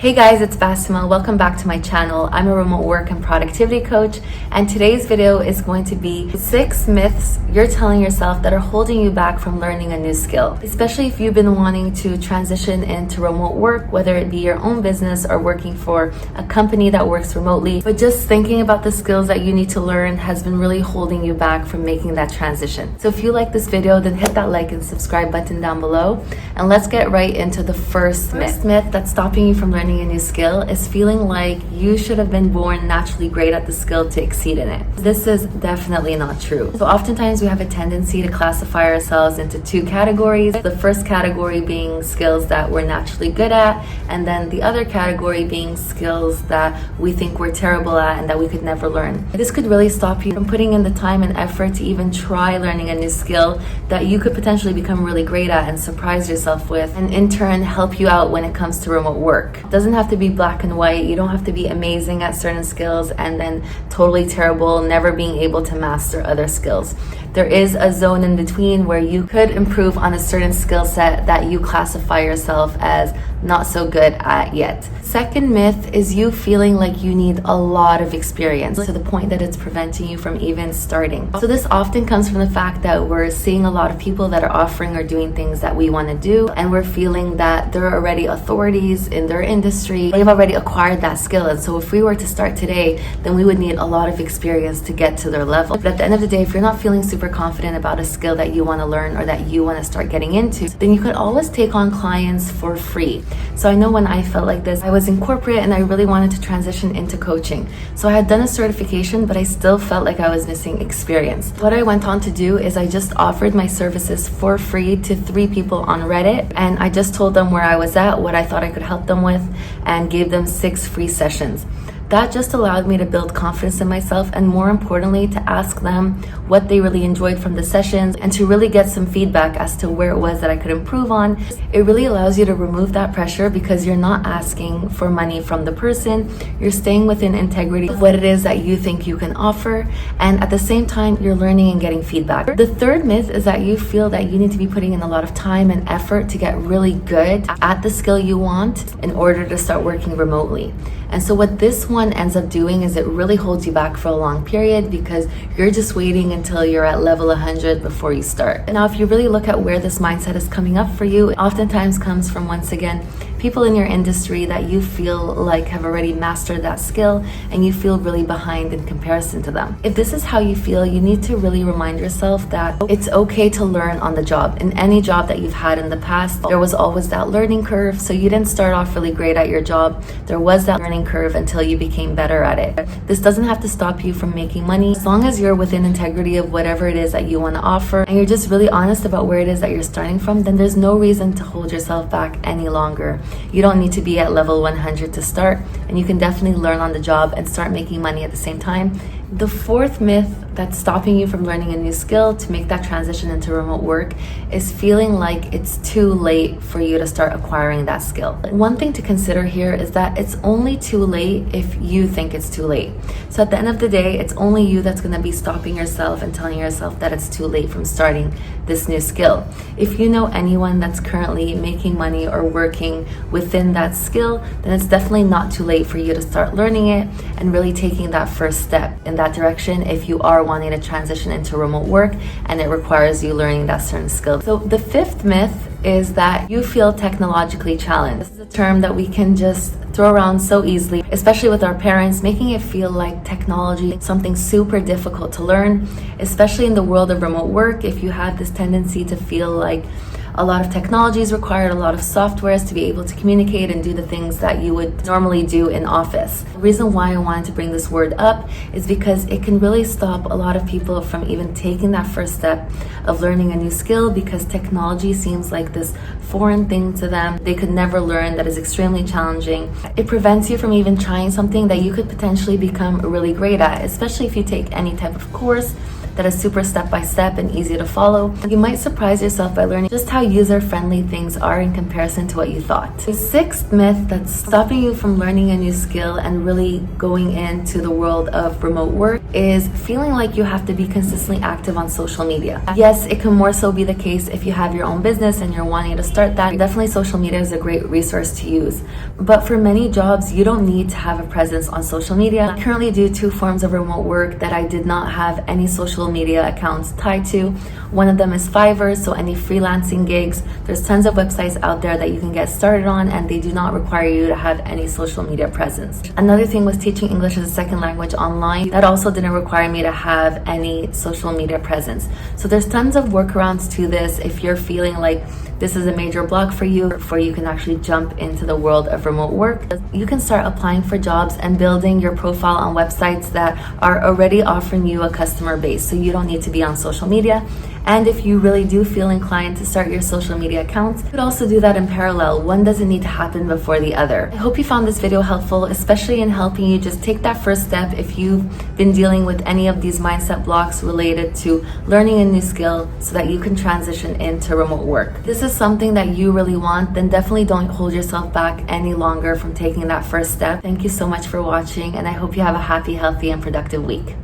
Hey guys, it's Bassima. Welcome back to my channel. I'm a remote work and productivity coach, and today's video is going to be 6 myths you're telling yourself that are holding you back from learning a new skill. Especially if you've been wanting to transition into remote work, whether it be your own business or working for a company that works remotely, but just thinking about the skills that you need to learn has been really holding you back from making that transition. So if you like this video, then hit that like and subscribe button down below, and let's get right into the first myth. Myth that's stopping you from learning a new skill is feeling like you should have been born naturally great at the skill to exceed in it. This is definitely not true. So oftentimes we have a tendency to classify ourselves into 2 categories. The first category being skills that we're naturally good at, and then the other category being skills that we think we're terrible at and that we could never learn. This could really stop you from putting in the time and effort to even try learning a new skill that you could potentially become really great at and surprise yourself with, and in turn help you out when it comes to remote work. It doesn't have to be black and white. You don't have to be amazing at certain skills and then totally terrible, never being able to master other skills. There is a zone in between where you could improve on a certain skill set that you classify yourself as not so good at yet. Second myth is you feeling like you need a lot of experience to the point that it's preventing you from even starting. So this often comes from the fact that we're seeing a lot of people that are offering or doing things that we want to do, and we're feeling that they're already authorities in their industry. They've already acquired that skill, and so if we were to start today, then we would need a lot of experience to get to their level. But at the end of the day, if you're not feeling super confident about a skill that you want to learn or that you want to start getting into, then you could always take on clients for free. So I know when I felt like this, I was in corporate and I really wanted to transition into coaching. So I had done a certification, but I still felt like I was missing experience. What I went on to do is I just offered my services for free to 3 people on Reddit, and I just told them where I was at, what I thought I could help them with, and gave them 6 free sessions. That just allowed me to build confidence in myself, and more importantly, to ask them what they really enjoyed from the sessions and to really get some feedback as to where it was that I could improve on. It really allows you to remove that pressure because you're not asking for money from the person. You're staying within integrity of what it is that you think you can offer, and at the same time, you're learning and getting feedback. The third myth is that you feel that you need to be putting in a lot of time and effort to get really good at the skill you want in order to start working remotely. And so what this one ends up doing is it really holds you back for a long period because you're just waiting until you're at level 100 before you start. And now if you really look at where this mindset is coming up for you, it oftentimes comes from, once again, people in your industry that you feel like have already mastered that skill and you feel really behind in comparison to them. If this is how you feel, you need to really remind yourself that it's okay to learn on the job. In any job that you've had in the past, there was always that learning curve. So you didn't start off really great at your job. There was that learning curve until you became better at it. This doesn't have to stop you from making money. As long as you're within integrity of whatever it is that you want to offer and you're just really honest about where it is that you're starting from, then there's no reason to hold yourself back any longer. You don't need to be at level 100 to start, and you can definitely learn on the job and start making money at the same time. The fourth myth that's stopping you from learning a new skill to make that transition into remote work is feeling like it's too late for you to start acquiring that skill. One thing to consider here is that it's only too late if you think it's too late. So at the end of the day, it's only you that's going to be stopping yourself and telling yourself that it's too late from starting this new skill. If you know anyone that's currently making money or working within that skill, then it's definitely not too late for you to start learning it and really taking that first step in that direction if you are wanting to transition into remote work and it requires you learning that certain skill. So the fifth myth is that you feel technologically challenged. This is a term that we can just throw around so easily, especially with our parents, making it feel like technology is something super difficult to learn, especially in the world of remote work. If you have this tendency to feel like a lot of technology is required, a lot of softwares to be able to communicate and do the things that you would normally do in office. The reason why I wanted to bring this word up is because it can really stop a lot of people from even taking that first step of learning a new skill, because technology seems like this foreign thing to them. They could never learn, that is extremely challenging. It prevents you from even trying something that you could potentially become really great at, especially if you take any type of course that is super step-by-step and easy to follow. You might surprise yourself by learning just how user-friendly things are in comparison to what you thought. The sixth myth that's stopping you from learning a new skill and really going into the world of remote work is feeling like you have to be consistently active on social media. Yes, it can more so be the case if you have your own business and you're wanting to start that. Definitely social media is a great resource to use. But for many jobs, you don't need to have a presence on social media. I currently do 2 forms of remote work that I did not have any social media accounts tied to. One of them is Fiverr, so any freelancing gigs. There's tons of websites out there that you can get started on, and they do not require you to have any social media presence. Another thing was teaching English as a second language online. That also didn't require me to have any social media presence. So there's tons of workarounds to this if you're feeling like this is a major block for you, before you can actually jump into the world of remote work. You can start applying for jobs and building your profile on websites that are already offering you a customer base, so you don't need to be on social media. And if you really do feel inclined to start your social media accounts, you could also do that in parallel. One doesn't need to happen before the other. I hope you found this video helpful, especially in helping you just take that first step if you've been dealing with any of these mindset blocks related to learning a new skill so that you can transition into remote work. If this is something that you really want, then definitely don't hold yourself back any longer from taking that first step. Thank you so much for watching, and I hope you have a happy, healthy, and productive week.